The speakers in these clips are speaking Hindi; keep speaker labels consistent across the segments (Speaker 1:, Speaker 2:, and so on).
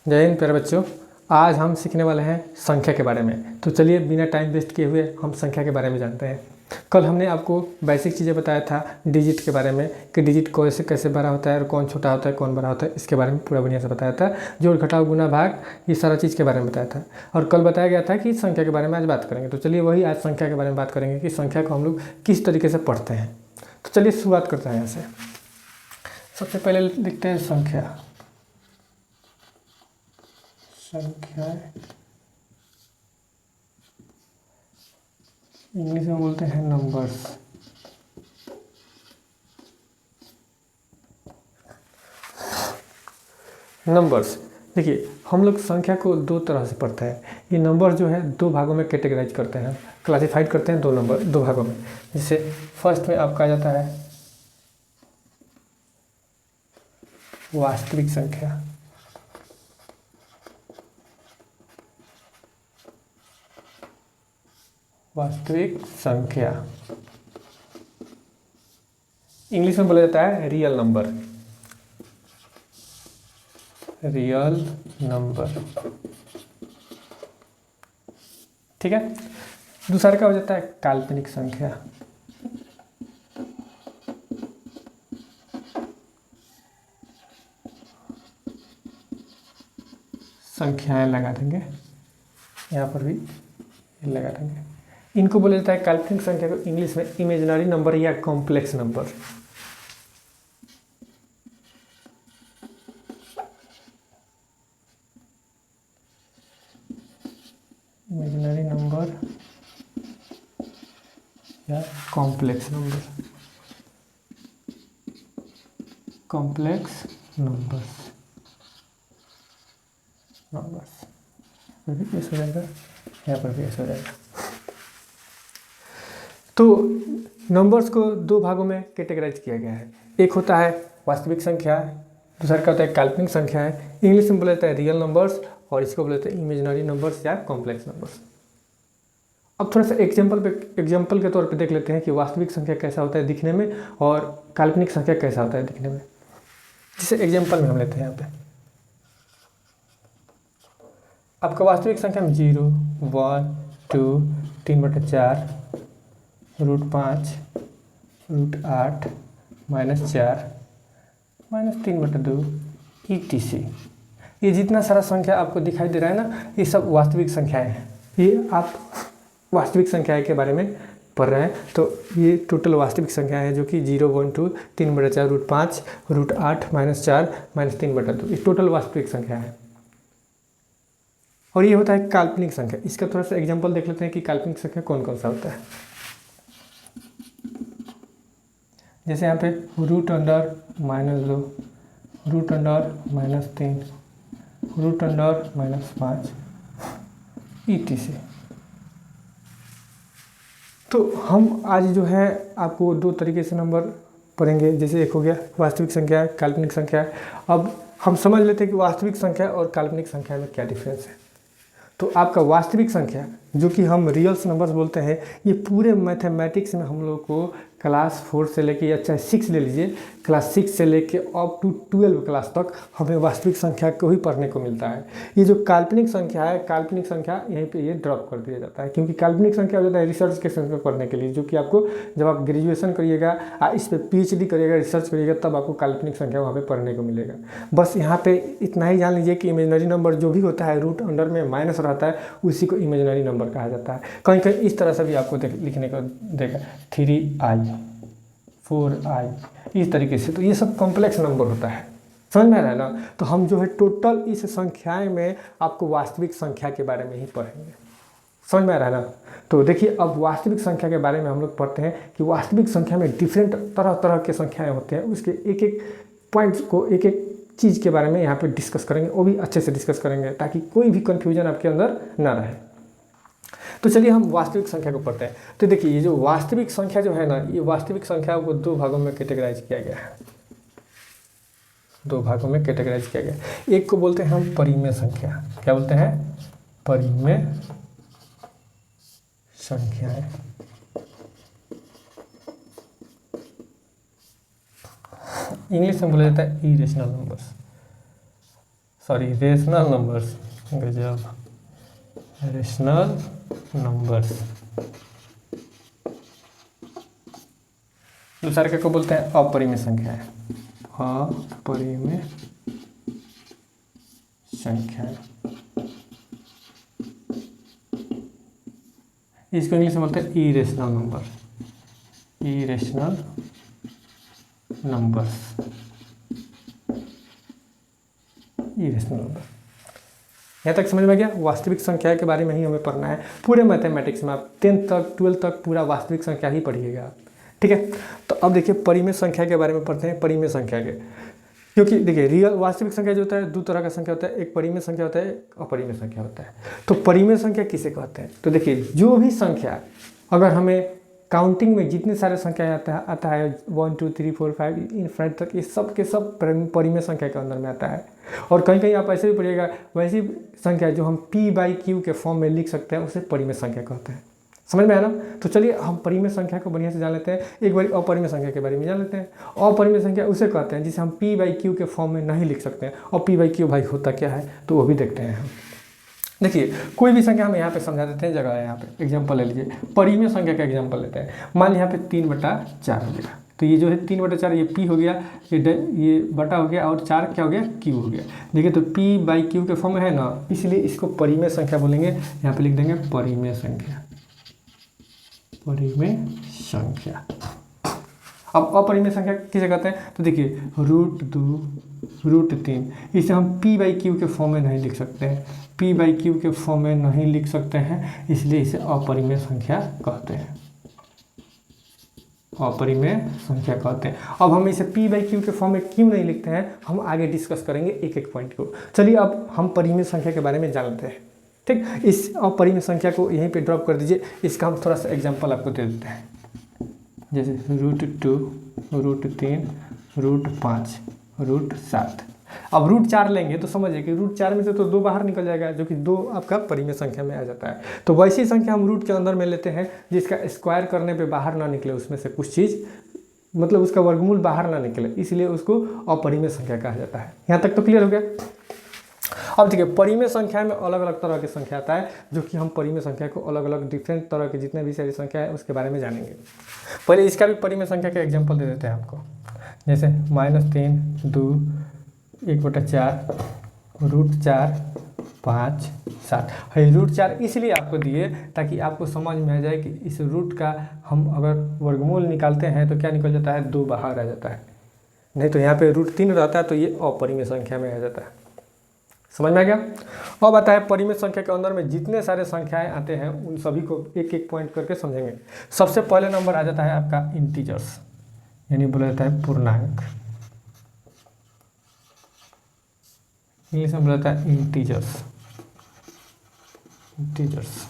Speaker 1: जय हिंद प्यारे बच्चों। आज हम सीखने वाले हैं संख्या के बारे में। तो चलिए बिना टाइम वेस्ट किए हुए हम संख्या के बारे में जानते हैं। कल हमने आपको बेसिक चीज़ें बताया था डिजिट के बारे में कि डिजिट कैसे कैसे बड़ा होता है और कौन छोटा होता है कौन बड़ा होता है, इसके बारे में पूरा बढ़िया से बताया था। जोड़ घटाव गुना भाग ये सारा चीज़ के बारे में बताया था। और कल बताया गया था कि संख्या के बारे में आज बात करेंगे। तो चलिए वही आज संख्या के बारे में बात करेंगे कि संख्या को हम लोग किस तरीके से पढ़ते हैं। तो चलिए शुरुआत करते हैं यहाँ से। सबसे पहले लिखते हैं संख्या। इंग्लिश में बोलते हैं नंबर्स। नंबर्स देखिए, हम लोग संख्या को दो तरह से पढ़ते हैं। ये नंबर जो है दो भागों में कैटेगराइज करते हैं, क्लासिफाइड करते हैं दो भागों में। जिससे फर्स्ट में आपका आ जाता है वास्तविक संख्या। वास्तविक संख्या इंग्लिश में बोला जाता है रियल नंबर। रियल नंबर, ठीक है। दूसरा क्या हो जाता है काल्पनिक संख्या। संख्याएं लगा देंगे, यहाँ पर भी लगा देंगे। इनको बोला जाता है काल्पनिक संख्या को इंग्लिश में इमेजिनरी नंबर या कॉम्प्लेक्स नंबर। इमेजिनरी नंबर या कॉम्प्लेक्स नंबर। कॉम्प्लेक्स नंबर्स भी ऐसा हो जाएगा, यहाँ पर भी ऐसा हो जाएगा। तो नंबर्स को दो भागों में कैटेगराइज किया गया है। एक होता है वास्तविक संख्या, दूसरा क्या होता है काल्पनिक संख्या है। इंग्लिश में बोला जाता है रियल नंबर्स और इसको बोला जाता है इमेजिनरी नंबर्स या कॉम्प्लेक्स नंबर्स। अब थोड़ा सा एग्जाम्पल के तौर पे देख लेते हैं कि वास्तविक संख्या कैसा होता है दिखने में और काल्पनिक संख्या कैसा होता है दिखने में। जिसे एग्जाम्पल में हम लेते हैं यहाँ पे आपका वास्तविक संख्या में 0, 1, 2, 3/4, √5, √8, -4, -3/2 etc। ये जितना सारा संख्या आपको दिखाई दे रहा है ना, ये सब वास्तविक संख्याएं हैं। ये आप वास्तविक संख्याएं के बारे में पढ़ रहे हैं। तो ये टोटल वास्तविक संख्या है जो कि 0, 1, 2, 3/4, √5, √8, -4, -3/2 ये टोटल वास्तविक संख्या है। और ये होता है काल्पनिक संख्या। इसका थोड़ा सा एग्जांपल देख लेते हैं कि काल्पनिक संख्या कौन कौन सा होता है। जैसे यहाँ पे √√-2, √√-3, √√-5 etc। तो हम आज जो है आपको दो तरीके से नंबर पढ़ेंगे। जैसे एक हो गया वास्तविक संख्या, काल्पनिक संख्या। अब हम समझ लेते हैं कि वास्तविक संख्या और काल्पनिक संख्या में क्या डिफरेंस है। तो आपका वास्तविक संख्या जो कि हम रियल्स नंबर्स बोलते हैं, ये पूरे मैथमेटिक्स में हम लोग को क्लास 4 से लेके या चाहे 6 ले लीजिए, क्लास 6 से लेके अप टू 12 क्लास तक हमें वास्तविक संख्या को ही पढ़ने को मिलता है। ये जो काल्पनिक संख्या है, काल्पनिक संख्या यहीं पे ये ड्रॉप कर दिया जाता है, क्योंकि काल्पनिक संख्या हो जाता है रिसर्च के सेंस में पढ़ने के लिए, जो कि आपको जब आप ग्रेजुएशन करिएगा, इस पर PhD करिएगा, रिसर्च करिएगा, तब आपको काल्पनिक संख्या वहाँ पर पढ़ने को मिलेगा। बस यहाँ पे इतना ही जान लीजिए कि इमेजिनरी नंबर जो भी होता है रूट अंडर में माइनस रहता है, उसी को इमेजिनरी नंबर कहा जाता है। कहीं कहीं इस तरह से भी आपको लिखने को देगा 3i, 4i, इस तरीके से। तो ये सब कॉम्प्लेक्स नंबर होता है, समझ में आ रहा है ना। तो हम जो है टोटल इस संख्याएं में आपको वास्तविक संख्या के बारे में ही पढ़ेंगे, समझ में आ रहा है ना। तो देखिए अब वास्तविक संख्या के बारे में हम लोग पढ़ते हैं कि वास्तविक संख्या में डिफरेंट तरह तरह के संख्याएं होते हैं। उसके एक एक पॉइंट्स को, एक एक चीज़ के बारे में यहाँ पे डिस्कस करेंगे, वो भी अच्छे से डिस्कस करेंगे ताकि कोई भी कन्फ्यूजन आपके अंदर ना रहे। तो चलिए हम वास्तविक संख्या को पढ़ते हैं। तो देखिए ये जो वास्तविक संख्या जो है ना, ये वास्तविक संख्या को दो भागों में कैटेगराइज किया गया है। दो भागों में कैटेगराइज किया गया है। एक को बोलते हैं हम परिमेय संख्या। क्या बोलते हैं? परिमेय संख्याएं। इंग्लिश में बोला जाता है irrational numbers. Sorry rational numbers, गजब, रेशनल नंबर्स। दूसरा क्या को बोलते हैं? अपरिमेय संख्याएं, अपरिमेय संख्याएं। इसको इंग्लिश में बोलते हैं irrational number, irrational numbers, irrational number. यहाँ तक समझ में गया? वास्तविक संख्या के बारे में ही हमें पढ़ना है पूरे मैथमेटिक्स में। आप 10th तक 12th तक पूरा वास्तविक संख्या ही पढ़िएगा, ठीक है। तो अब देखिए परिमेय संख्या के बारे में पढ़ते हैं, परिमेय संख्या के। क्योंकि देखिए रियल वास्तविक संख्या जो होता है दो तरह का संख्या होता है, एक परिमेय संख्या होता है, एक अपरिमेय संख्या होता है। तो परिमेय संख्या किसे कहते हैं? तो देखिए जो भी संख्या अगर हमें काउंटिंग में जितने सारे संख्या आता है 1 2 3 4 5 इनफाइनाइट तक, ये सब के सब परिमेय संख्या के अंदर में आता है। और कहीं कहीं आप ऐसे भी पढ़िएगा, वैसी संख्या जो हम p/q के फॉर्म में लिख सकते हैं उसे परिमेय संख्या कहते हैं। समझ में आया ना? तो चलिए हम परिमेय संख्या को बढ़िया से जान लेते हैं। एक बार अपरिमेय संख्या के बारे में जान लेते हैं। अपरिमेय संख्या उसे कहते हैं जिसे हम p/q के फॉर्म में नहीं लिख सकते हैं। और p/q भाई होता क्या है तो वो भी देखते हैं हम। देखिए कोई भी संख्या हम यहाँ पे समझा देते हैं, जगह यहाँ पे एग्जांपल ले लीजिए। परिमेय संख्या का एग्जांपल लेते हैं। मान लीजिए यहाँ पे 3/4 हो गया, तो ये जो है 3/4 ये p हो गया, ये बटा हो गया, और 4 क्या हो गया? q हो गया। देखिए तो p/q के फॉर्म में है ना, इसलिए इसको परिमेय संख्या बोलेंगे। यहाँ पे लिख देंगे परिमेय संख्या, परिमेय संख्या। अब अपरिमेय संख्या किसे कहते हैं? तो देखिए √2, √3, इसे हम p/q के फॉर्म में नहीं लिख सकते हैं, p/q के फॉर्म में नहीं लिख सकते हैं, इसलिए इसे अपरिमेय संख्या कहते हैं, अपरिमेय संख्या कहते हैं। अब हम इसे p/q के फॉर्म में क्यों नहीं लिखते हैं, हम आगे डिस्कस करेंगे एक एक पॉइंट को। चलिए अब हम परिमेय संख्या के बारे में जान लेते हैं, ठीक। इस अपरिमेय संख्या को यहीं पे ड्रॉप कर दीजिए। इसका हम थोड़ा सा एग्जांपल आपको दे देते हैं, जैसे √2, √3, √5, √7। अब √4 लेंगे तो समझिए कि √4 में से तो 2 बाहर निकल जाएगा, जो कि 2 आपका परिमेय संख्या में आ जाता है। तो वैसी संख्या हम रूट के अंदर में लेते हैं जिसका स्क्वायर करने पे बाहर ना निकले उसमें से कुछ चीज़, मतलब उसका वर्गमूल बाहर ना निकले, इसलिए उसको अपरिमेय संख्या कहा जाता है। यहाँ तक तो क्लियर हो गया? अब देखिए परिमेय संख्या में अलग अलग तरह की संख्या आता है, जो कि हम परिमेय संख्या को अलग अलग डिफरेंट तरह के जितने भी सारी संख्या है उसके बारे में जानेंगे। पहले इसका भी परिमेय संख्या का एग्जांपल दे देते हैं आपको, जैसे -3, 2, 1/4, √4, 5, 7। है √4 इसलिए आपको दिए ताकि आपको समझ में आ जाए कि इस रूट का हम अगर वर्गमूल निकालते हैं तो क्या निकल जाता है? 2 बाहर आ जाता है, नहीं तो यहाँ पे √3 रहता है तो ये अपरिमेय संख्या में आ जाता है। समझ में आ गया? अब आता है परिमेय संख्या के अंदर में जितने सारे संख्याएं आते हैं उन सभी को एक एक पॉइंट करके समझेंगे। सबसे पहले नंबर आ जाता है आपका इंटीजर्स, यानी बोला जाता है पूर्णांक, इंग्लिश में बोला जाता है इंटीजर्स, इंटीजर्स।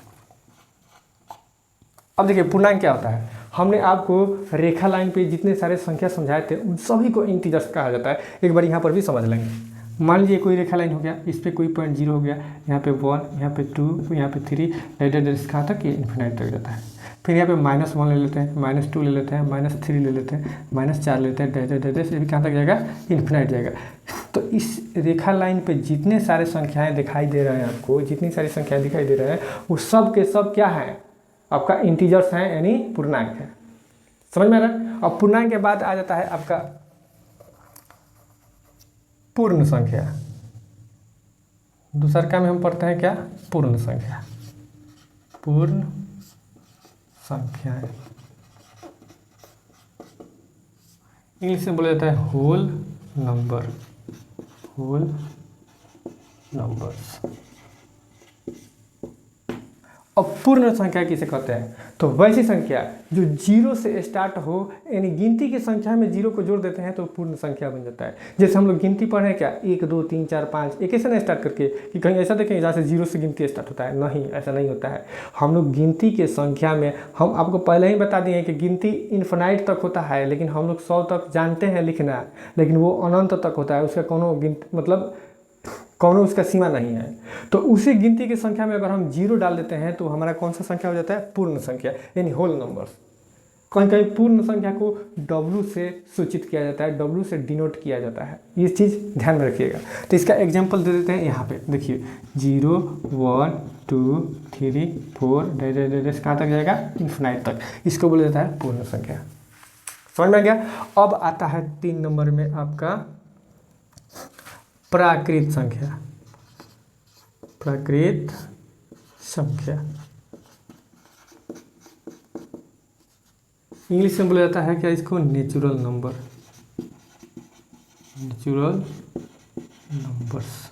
Speaker 1: अब देखिए पूर्णांक क्या होता है, हमने आपको रेखा लाइन पे जितने सारे संख्या समझाए थे उन सभी को इंटीजर्स कहा जाता है। एक बार यहाँ पर भी समझ लेंगे। मान लीजिए कोई रेखा लाइन हो गया, इस पर कोई पॉइंट 0 हो गया, यहाँ पे 1, यहाँ पे 2, यहाँ पे 3, डेट कहाँ तक? ये इन्फिनाइट तक जाता है। फिर यहाँ पे -1 ले लेते हैं, -2 ले लेते हैं, -3 ले लेते हैं, -4 लेते हैं, डेट ये भी कहाँ तक जाएगा? इन्फिनाइट जाएगा। तो इस रेखा लाइन पे जितने सारे संख्याएँ दिखाई दे रहे हैं आपको, जितनी सारी संख्याएँ दिखाई दे रहे हैं वो सब के सब क्या है? आपका इंटीजर्स हैं, यानी पूर्णांक है। समझ में आ रहा है? और पूर्णांक के बाद आ जाता है आपका पूर्ण संख्या। दूसरा काम हम पढ़ते हैं क्या? पूर्ण संख्या, पूर्ण संख्याएं, इंग्लिश में बोला जाता है होल नंबर, होल नंबर्स। अब पूर्ण संख्या किसे कहते हैं? तो वैसी संख्या जो 0 से स्टार्ट हो, यानी गिनती की संख्या में 0 को जोड़ देते हैं तो पूर्ण संख्या बन जाता है। जैसे हम लोग गिनती पढ़ रहे हैं क्या, 1 2 3 4 5, एक ऐसा नहीं स्टार्ट करके कि कहीं ऐसा देखें जहाँ से 0 से गिनती स्टार्ट होता है, नहीं, ऐसा नहीं होता है। हम लोग गिनती के संख्या में, हम आपको पहले ही बता दिए कि गिनती इन्फिनाइट तक होता है, लेकिन हम लोग 100 तक जानते हैं लिखना, लेकिन वो अनंत तक होता है, उसका कोनो गिनती मतलब कौनो उसका सीमा नहीं है। तो उसी गिनती की संख्या में अगर हम 0 डाल देते हैं तो हमारा कौन सा संख्या हो जाता है? पूर्ण संख्या, यानी होल नंबर्स। कहीं कहीं पूर्ण संख्या को W से सूचित किया जाता है, W से डिनोट किया जाता है, ये चीज़ ध्यान में रखिएगा। तो इसका एग्जांपल दे देते हैं यहाँ पे, देखिए 0 1 2 3 4 डैश कहाँ तक जाएगा, इन्फिनाइट तक, इसको बोला जाता है पूर्ण संख्या। समझ में आ गया। अब आता है 3 नंबर में आपका प्राकृत संख्या। प्राकृत संख्या इंग्लिश में बोला जाता है क्या इसको, नेचुरल नंबर, नेचुरल नंबर्स।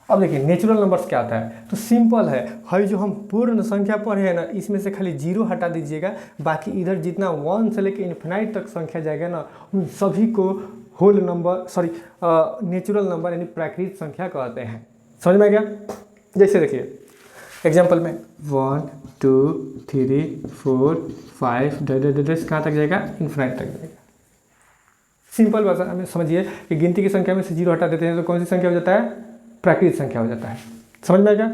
Speaker 1: अब देखिए नेचुरल नंबर्स क्या आता है, तो सिंपल है जो हम पूर्ण संख्या पढ़े हैं ना, इसमें से खाली 0 हटा दीजिएगा, बाकी इधर जितना 1 से लेकर इन्फिनाइट तक संख्या जाएगा ना, उन सभी को होल नंबर नेचुरल नंबर यानी प्राकृत संख्या कहते हैं। समझ में आ गया। जैसे देखिए एग्जाम्पल में 1 2 3 4 5 डैश कहाँ तक जाएगा, इन्फिनाइट तक जाएगा। सिंपल भाषा में समझिए कि गिनती की संख्या में से 0 हटा देते हैं तो कौन सी संख्या हो जाता है, प्राकृत संख्या हो जाता है। समझ में आ गया।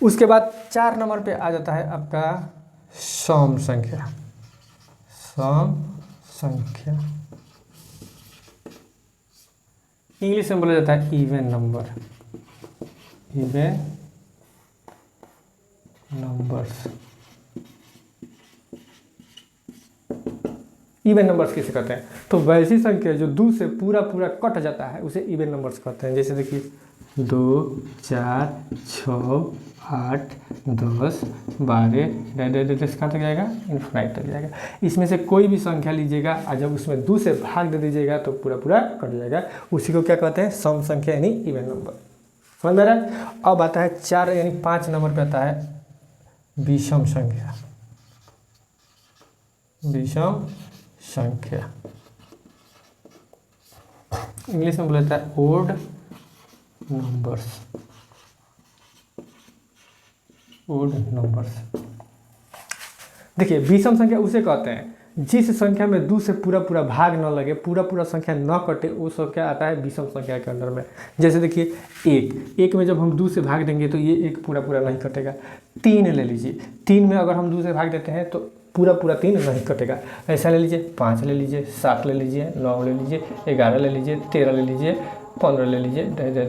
Speaker 1: उसके बाद 4 नंबर पे आ जाता है आपका सम संख्या। सम संख्या इंग्लिश में बोला जाता है even number, even numbers. Even numbers किसे कहते हैं, तो वैसी संख्या जो 2 से पूरा कट जाता है उसे इवन नंबर्स कहते हैं। जैसे देखिए 2 4 6 8 10 12 डैश कहाँ तक जाएगा, इन्फिनाइट तक जाएगा। इसमें से कोई भी संख्या लीजिएगा और जब उसमें 2 से भाग दे दीजिएगा तो पूरा कट जाएगा, उसी को क्या कहते हैं, सम संख्या यानी इवन नंबर। समझ में आ रहा है। अब आता है 4 यानी 5 नंबर पे आता है विषम संख्या। विषम संख्या इंग्लिश में बोला जाता है ओड नंबर्स, ओड नंबर्स। देखिए विषम संख्या उसे कहते हैं जिस संख्या में 2 से पूरा भाग न लगे, पूरा संख्या न कटे, वो संख्या आता है विषम संख्या के अंदर में। जैसे देखिए 1 में जब हम 2 से भाग देंगे तो ये 1 पूरा नहीं कटेगा। 3 ले लीजिए, 3 में अगर हम 2 से भाग देते हैं तो पूरा 3 नहीं कटेगा। ऐसा ले लीजिए 5 ले लीजिए, 7 ले लीजिए, 9 ले लीजिए, 11 ले लीजिए, 13 ले लीजिए, 15 ले लीजिए,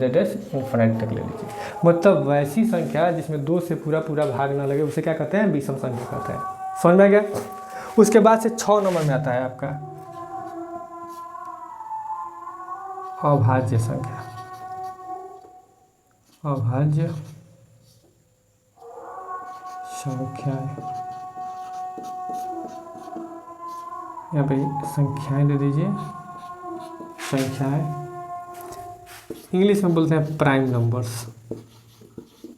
Speaker 1: डैश इन्फिनाइट तक ले लीजिए। मतलब वैसी संख्या जिसमें 2 से पूरा भाग ना लगे उसे क्या कहते हैं, विषम संख्या कहते हैं। समझ में आ गया। उसके बाद से 6 नंबर में आता है आपका अभाज्य संख्या। अभाज्य संख्याएं, यहाँ पे संख्याएं दे दीजिए, संख्याएं इंग्लिश में बोलते हैं प्राइम नंबर्स,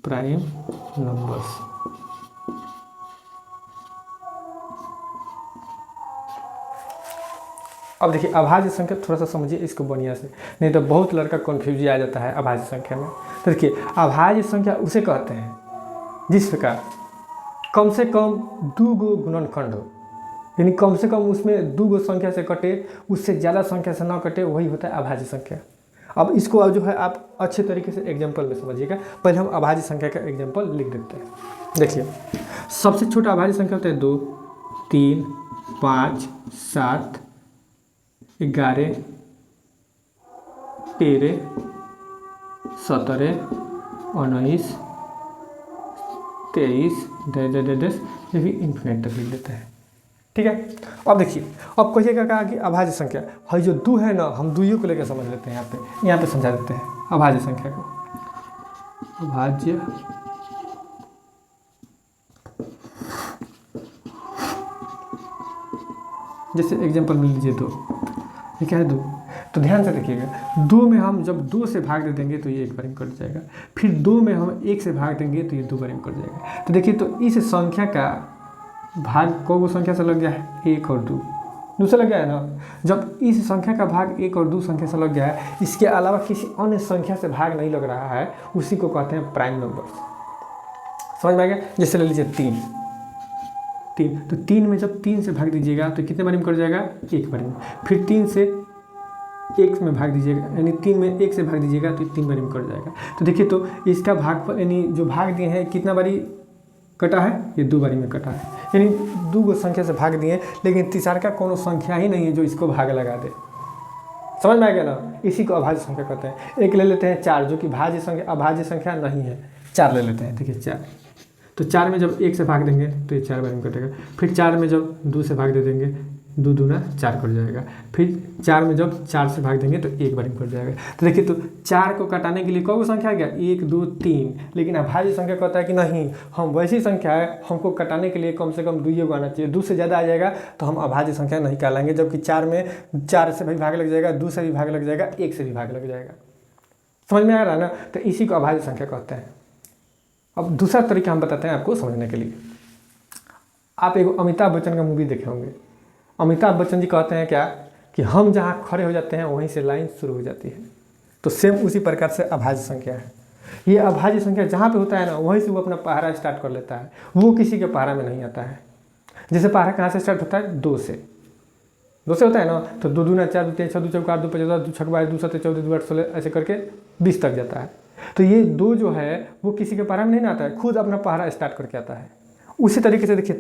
Speaker 1: प्राइम नंबर्स। अब देखिए अभाज्य संख्या थोड़ा सा समझिए इसको बढ़िया से, नहीं तो बहुत लड़का कन्फ्यूज आ जाता है अभाज्य संख्या में। तो देखिए अभाज्य संख्या उसे कहते हैं जिस प्रकार कम से कम 2 गो गुणनखंड हो, यानी कम से कम उसमें 2 गो संख्या से कटे, उससे ज़्यादा संख्या से ना कटे, वही होता है अभाज्य संख्या। अब इसको अब जो है आप अच्छे तरीके से एग्जाम्पल में समझिएगा। पहले हम अभाज्य संख्या का एग्जाम्पल लिख देते हैं। देखिए सबसे छोटा अभाज्य संख्या होता है 2 3 5 7 11 13 17 19 23 डैश ये भी इन्फिनिट तक लिख देते हैं। ठीक है। अब देखिए अब कहिएगा कहा कि अभाज्य संख्या है जो 2 है ना, हम 2 को लेकर समझ लेते हैं। यहाँ पे समझा देते हैं अभाज्य संख्या को। अभाज्य जैसे एग्जांपल मिल लीजिए 2, ये क्या है 2, तो ध्यान से देखिएगा 2 में हम जब 2 से भाग दे देंगे तो ये 1 बार में कट जाएगा, फिर 2 में हम 1 से भाग देंगे तो ये 2 बार में कट जाएगा। तो देखिए तो इस संख्या का भाग को संख्या से लग गया है 1 और 2 से लग गया है ना। जब इस संख्या का भाग 1 और 2 संख्या से लग गया है, इसके अलावा किसी अन्य संख्या से भाग नहीं लग रहा है, उसी को कहते हैं प्राइम नंबर। समझ में आ गया। जैसे ले लीजिए 3 तो 3 में जब 3 से भाग दीजिएगा तो कितने बार में कट जाएगा, 1 बार में। फिर 3 से 1 में भाग दीजिएगा, यानी 3 में 1 से भाग दीजिएगा तो 3 बार में कट जाएगा। तो देखिए तो इसका भागफल यानी जो भाग दिए हैं कितना बारी कटा है, ये 2 बारी में कटा है, यानी 2 गो संख्या से भाग दिए, लेकिन तीसरा कोनो संख्या ही नहीं है जो इसको भाग लगा दे। समझ में आ गया ना, इसी को अभाज्य संख्या कहते हैं। एक ले लेते हैं 4, जो कि भाज्य संख्या अभाज्य संख्या नहीं है। 4 ले लेते हैं, देखिए 4, तो 4 में जब 1 से भाग देंगे तो ये 4 बारी में कटेगा। फिर 4 में जब 2 से भाग दे देंगे, 2 दूना 4 कट जाएगा। फिर 4 में जब 4 से भाग देंगे तो 1 बारी में कट जाएगा। तो देखिए, तो 4 को कटाने के लिए कौन संख्या आ गया, 1 2 3, लेकिन अभाज्य संख्या कहता है कि नहीं, हम वैसी संख्या है, हमको कटाने के लिए कम से कम 2 आना चाहिए। 2 से ज़्यादा आ जाएगा तो हम अभाज्य संख्या नहीं कहलाएंगे, जबकि 4 में 4 से भी भाग लग जाएगा, 2 से भी भाग लग जाएगा, 1 से भी भाग लग जाएगा। समझ में आ रहा है ना, तो इसी को अभाज्य संख्या कहते हैं। अब दूसरा तरीका हम बताते हैं आपको समझने के लिए। आप एक अमिताभ बच्चन का मूवी देखे होंगे। अमिताभ बच्चन जी कहते हैं क्या कि हम जहाँ खड़े हो जाते हैं वहीं से लाइन शुरू हो जाती है। तो सेम उसी प्रकार से अभाज्य संख्या है। ये अभाज्य संख्या जहाँ पे होता है ना, वहीं से वो अपना पहरा स्टार्ट कर लेता है, वो किसी के पहरा में नहीं आता है। जैसे पहरा कहाँ से स्टार्ट होता है, 2 से होता है ना, तो 2 दूना 4, 2 3 6, 2 चौका 8, 2 5 10, 2 छक्का 22, 2 7 14, 2 8 16, ऐसे करके 20 तक जाता है। तो ये 2 जो है वो किसी के पहरा में नहीं आता है, खुद अपना पहरा स्टार्ट करके आता है। उसी तरीके से देखिए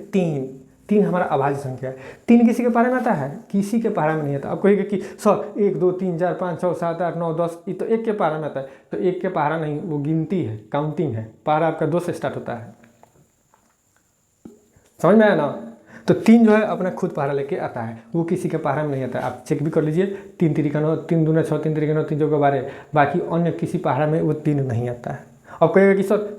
Speaker 1: 3 हमारा अभाज्य संख्या है। 3 किसी के पहरा में आता है, किसी के पहरा में नहीं आता। अब कहेगा कि 1 2 3 4 5 6 7 8 9 10, ये तो 1 के पहरा में आता है। तो 1 के पहरा नहीं, वो गिनती है, काउंटिंग है। पहरा आपका 2 से स्टार्ट होता है। समझ में आया ना। तो 3 जो है अपना खुद पहरा लेके आता है, वो किसी के पहरा में नहीं आता है। आप चेक भी कर लीजिए, 3 3 9, 3 दूना 6, 3 3 9, 3 चौका 12, बाकी अन्य किसी पहरा में वो 3 नहीं आता है। अब कहेगा कि सर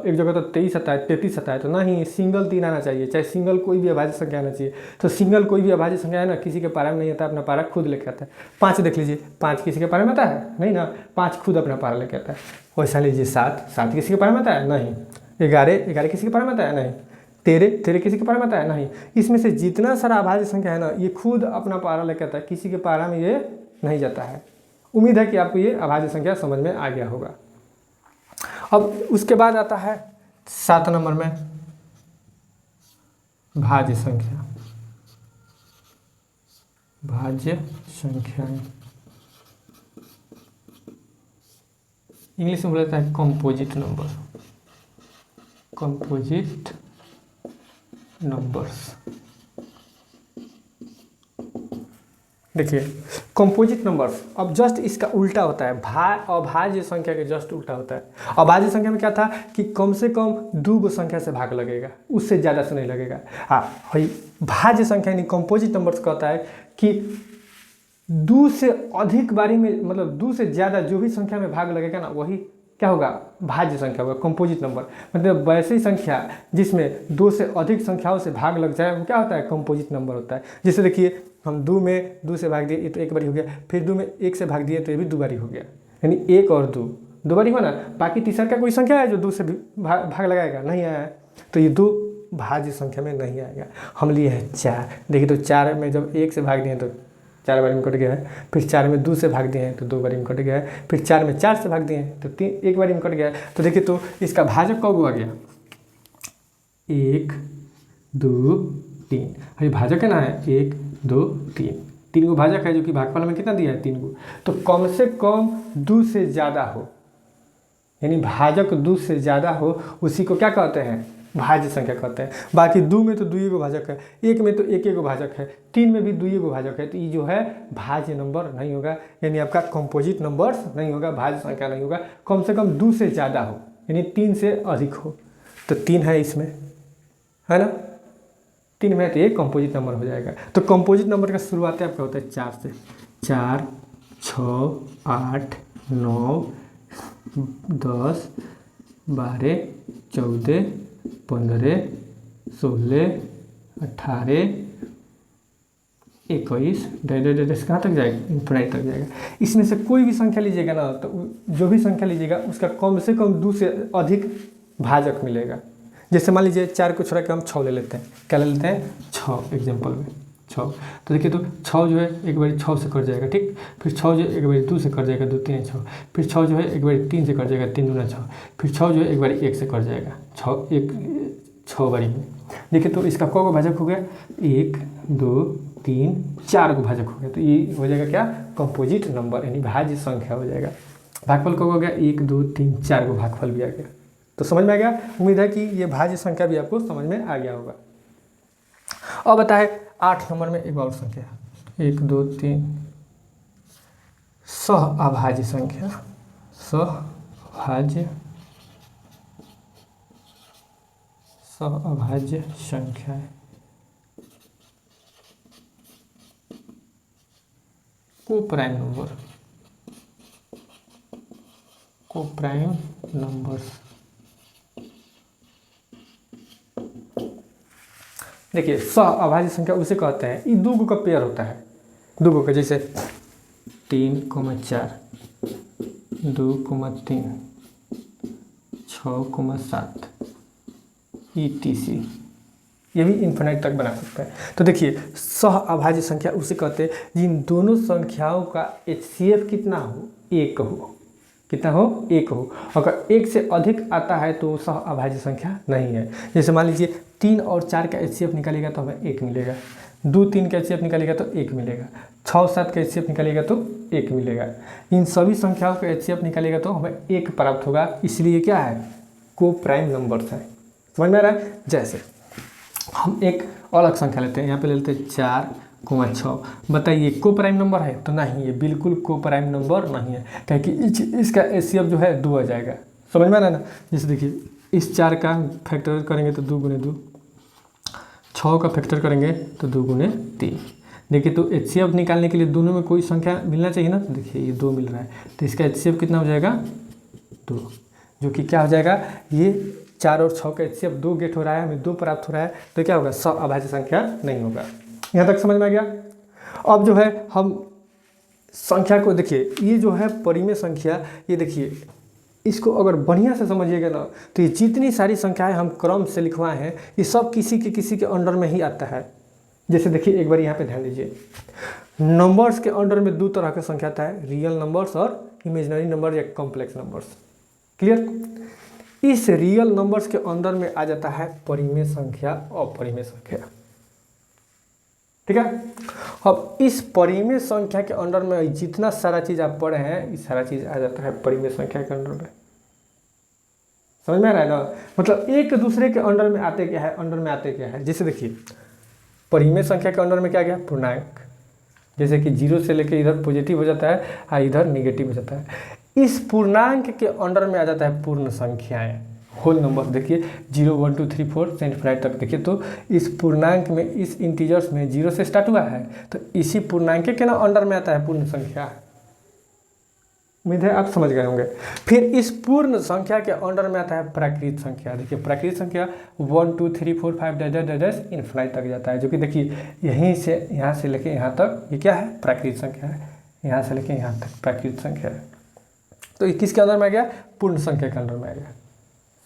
Speaker 1: एक जगह तो 23 आता है, 33 आता है, तो नहीं, सिंगल 3 आना चाहिए, चाहे सिंगल कोई भी अभाज्य संख्या आना चाहिए। तो सिंगल कोई भी अभाज्य संख्या है ना, किसी के पहरा में नहीं आता, अपना पहरा खुद लेके आता है। 5 देख लीजिए, 5 किसी के पहरा में आता है, नहीं ना, 5 खुद अपना पहरा लेके आता है। वैसा लीजिए 7 किसी के पहरा में आता है, नहीं। 11 किसी के पहरा में आता है, नहीं। 13 किसी के पहरा में आता है, नहीं। इसमें से जितना सारा अभाज्य संख्या है ना, ये खुद अपना पहरा लेके आता है, किसी के पहरा में ये नहीं जाता है। उम्मीद है कि आपको ये अभाज्य संख्या समझ में आ गया होगा। अब उसके बाद आता है 7 नंबर में भाज्य संख्या। भाज्य संख्याएं इंग्लिश में बोला जाता है कंपोजिट नंबर। Composite numbers. देखिए कंपोजिट नंबर्स, अब जस्ट इसका उल्टा होता है, अभाज्य संख्या के जस्ट उल्टा होता है। अभाज्य संख्या में क्या था कि कम से कम 2 गो संख्या से भाग लगेगा, उससे ज़्यादा से नहीं लगेगा। हाँ भाई, भाज्य संख्या यानी कंपोजिट नंबर्स कहता है कि 2 से अधिक बारी में, मतलब 2 से ज़्यादा जो भी संख्या में भाग लगेगा ना, वही क्या होगा, भाज्य संख्या होगा, कंपोजिट नंबर। मतलब वैसी संख्या जिसमें 2 से अधिक संख्याओं से भाग लग जाए वो क्या होता है, कंपोजिट नंबर होता है। जैसे देखिए, हम 2 से भाग दिए, ये तो 1 बारी हो गया। फिर 2 में 1 से भाग दिए तो ये भी 2 बारी हो गया, यानी 1 और 2 बारी हुआ ना। बाकी तीसरा का कोई संख्या है जो 2 से भाग लगाएगा, नहीं आया है, तो ये 2 भाज्य संख्या में नहीं आएगा। हम लिए हैं 4। देखिए, तो 4 में जब 1 से भाग दिए तो 4 बारी में कट गया है। फिर 4 में 2 से भाग दिए हैं तो 2 बारी में कट गया है। फिर 4 में 4 से भाग दिए हैं तो 1 बारी में कट गया है। तो देखिए, तो इसका भाजक कब आ गया, 1 2 3। अभी भाजक है ना, है 1 2 3 गो भाजक है, जो कि भागफल में कितना दिया है, 3 गो। तो कम से कम 2 से ज़्यादा हो, यानी भाजक 2 से ज़्यादा हो, उसी को क्या कहते हैं, भाज्य संख्या कहते हैं। बाकी 2 में तो 2 गो भाजक है, 1 में तो 1 गो भाजक है, 3 में भी 2 गो भाजक है, तो ये जो है भाज्य नंबर नहीं होगा, यानी आपका कंपोजिट नंबर्स नहीं होगा, भाज्य संख्या नहीं होगा। कम से कम 2 से ज़्यादा हो, यानी 3 से अधिक हो। तो 3 है इसमें, है ना, 3 में तो ये कंपोजिट नंबर हो जाएगा। तो कंपोजिट नंबर का शुरुआत आपका होता है 4 से। 4 6 8 9 10 12 14 15 16 18 21 डेढ़ कहाँ तक जाएगा, इन्फिनिटी तक जाएगा। इसमें से कोई भी संख्या लीजिएगा ना, तो जो भी संख्या लीजिएगा उसका कम से कम 2 से अधिक भाजक मिलेगा। जैसे मान लीजिए 4 को छोड़ा के हम 6 ले लेते हैं, क्या ले लेते हैं, 6 एग्जाम्पल में 6। तो देखिए, तो 6 जो है एक बार 6 से कट जाएगा, ठीक। फिर 6 जो है एक बार 2 से कट जाएगा, 2 3 6। फिर 6 जो है एक बार 3 से कट जाएगा, 3 दूना 6। फिर 6 जो है एक बार 1 से कट जाएगा, 6 बारी में। देखिए, तो इसका कौ गो भाजक हो गया, 1 2 3 4 गो भाजक हो गया। तो ये हो जाएगा क्या, कंपोजिट नंबर, यानी भाज्य संख्या हो जाएगा। भागफल कौ हो गया, 1 2 3 4 गो भागफल भी आ गया। तो समझ में आ गया। उम्मीद है कि ये भाज्य संख्या भी आपको समझ में आ गया होगा। अब बताए 8 नंबर में एक और संख्या 1 2 3 सह अभाज्य संख्या। सह अभाज्य संख्या है को प्राइम नंबर्स। देखिए सह अभाज्य संख्या उसे कहते हैं ये दो का पेयर होता है, दो का, जैसे 3, 4 2, 3 6, 7 ETC, ये भी इन्फिनिट तक बना सकते हैं। तो देखिए सह अभाज्य संख्या उसे कहते हैं जिन दोनों संख्याओं का HCF कितना हो, 1 हो। कितना हो, 1 हो। अगर 1 से अधिक आता है तो सह अभाज्य संख्या नहीं है। जैसे मान लीजिए 3 और 4 का HCF निकालेगा तो हमें 1 मिलेगा, 2 3 का HCF निकालेगा तो 1 मिलेगा, 6 7 का HCF निकालेगा तो 1 मिलेगा। इन सभी संख्याओं का HCF निकालेगा तो हमें 1 प्राप्त होगा, इसलिए क्या है, को प्राइम नंबर्स है। समझ में आ रहा है। जैसे हम एक अलग संख्या लेते हैं, यहाँ पे ले लेते हैं 4, 6। बताइए को प्राइम नंबर है तो नहीं, ये बिल्कुल को प्राइम नंबर नहीं है, क्योंकि इसका HCF जो है 2 आ जाएगा। समझ में आ रहा है ना। जैसे देखिए इस 4 का फैक्टर करेंगे तो 2 × 2, 6 का फैक्टर करेंगे तो 2 × 3। देखिए तो HCF निकालने के लिए दोनों में कोई संख्या मिलना चाहिए ना। तो देखिए ये 2 मिल रहा है, तो इसका HCF कितना हो जाएगा, 2, जो कि क्या हो जाएगा, ये 4 और 6 का HCF 2 गेट हो रहा है, हमें 2 प्राप्त हो रहा है, तो क्या होगा, सह अभाज्य संख्या नहीं होगा। यहाँ तक समझ में आ गया। अब जो है हम संख्या को देखिए, ये जो है परिमेय संख्या, ये देखिए इसको अगर बढ़िया से समझिएगा ना तो ये जितनी सारी संख्याएं हम क्रम से लिखवाए हैं ये सब किसी के अंडर में ही आता है। जैसे देखिए एक बार यहाँ पे ध्यान दीजिए, नंबर्स के अंडर में 2 तरह का संख्या आता है, रियल नंबर्स और इमेजिनरी नंबर या कॉम्प्लेक्स नंबर्स। क्लियर। इस रियल नंबर्स के अंदर में आ जाता है परिमेय संख्या और अपरिमेय संख्या। ठीक है। अब इस परिमेय संख्या के अंडर में जितना सारा चीज आप पढ़े हैं, इस सारा चीज आ जाता है परिमेय संख्या के अंडर में। समझ में आ रहा है ना। मतलब एक दूसरे के अंडर में आते क्या है, जैसे देखिए परिमेय संख्या के अंडर में क्या गया, पूर्णांक। जैसे कि 0 से लेके इधर पॉजिटिव हो जाता है और इधर निगेटिव हो जाता है। इस पूर्णांक के अंडर में आ जाता है पूर्ण संख्याएं, होल नंबर। देखिए 0 1 2 3 4 से इनफिनिट तक। देखिए तो इस पूर्णांक में, इस इंटीजर्स में 0 से स्टार्ट हुआ है, तो इसी पूर्णांक के ना अंडर में आता है पूर्ण संख्या। उम्मीद है आप समझ गए होंगे। फिर इस पूर्ण संख्या के अंडर में आता है प्राकृत संख्या। देखिए प्राकृत संख्या 1 2 3 4 5 इनफिनिट तक जाता है, जो कि देखिए यहीं से, यहाँ से लेके यहाँ तक ये क्या है, प्राकृत संख्या है। यहाँ से लेके यहाँ तक प्राकृत संख्या है। तो ये किसके अंदर में आ गया, पूर्ण संख्या के अंदर में आ गया।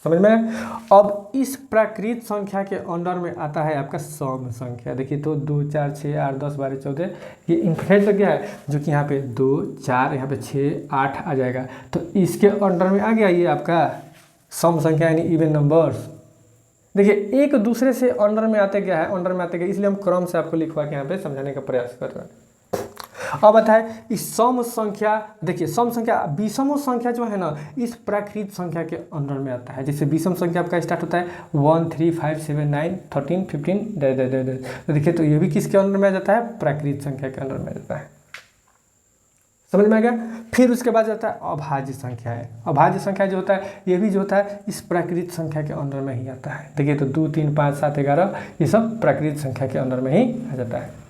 Speaker 1: समझ में। अब इस प्राकृत संख्या के अंडर में आता है आपका सम संख्या। देखिए तो 2 4 6 8 10 12 14 ये इनफिनिट तक गया है, जो कि यहाँ पे 2 4 यहाँ पे 6 8 आ जाएगा। तो इसके अंडर में आ गया ये आपका सम संख्या यानी इवन नंबर्स। देखिए एक दूसरे से अंडर में आते क्या है, अंडर में आते क्या, इसलिए हम क्रम से आपको लिखवा के यहाँ पे समझाने का प्रयास कर रहे हैं। अब बताए इस सम संख्या, देखिए सम संख्या, विषम संख्या जो है ना इस प्राकृत संख्या के अंडर में आता है। जैसे विषम संख्या आपका स्टार्ट होता है 1 3 5 7 9 13 15 तो देखिए तो ये भी किसके अंडर में आ जाता है, प्राकृत संख्या के अंडर में आ जाता है। समझ में आ गया। फिर उसके बाद जाता है अभाज्य संख्या है। अभाज्य संख्या जो होता है ये भी जो होता है इस प्राकृत संख्या के अंडर में ही आता है। देखिए तो 2 3 5 7 11 ये सब प्राकृत संख्या के अंडर में ही आ जाता है।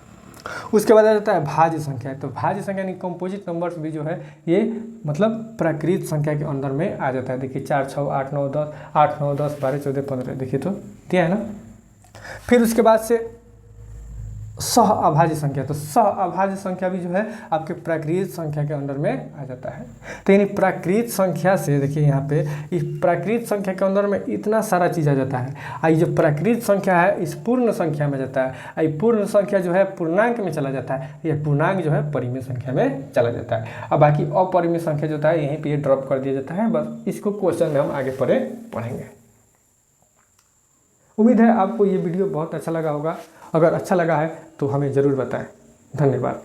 Speaker 1: उसके बाद आ जाता है भाज्य संख्या। तो भाज्य संख्या यानी कंपोजिट नंबर्स भी जो है ये मतलब प्राकृत संख्या के अंदर में आ जाता है। देखिए 4 6 8 9 10 8 9 10 12 14 15 देखिए तो दिया है ना। फिर उसके बाद से सह अभाज्य संख्या। तो सह अभाज्य संख्या भी जो है आपके प्राकृत संख्या के अंदर में आ जाता है। तो यानी प्राकृत संख्या से देखिए यहाँ पे इस प्राकृत संख्या के अंदर में इतना सारा चीज़ आ जाता है। ये जो प्राकृत संख्या है इस पूर्ण संख्या में जाता है, ये पूर्ण संख्या जो है पूर्णांक में चला जाता है, यह पूर्णांक जो है परिमेय संख्या में चला जाता है। अब बाकी अपरिमेय संख्या जो होता है यहीं पर ड्रॉप कर दिया जाता है। बस इसको क्वेश्चन में हम आगे पढ़ेंगे। उम्मीद है आपको ये वीडियो बहुत अच्छा लगा होगा। अगर अच्छा लगा है तो हमें ज़रूर बताएं। धन्यवाद।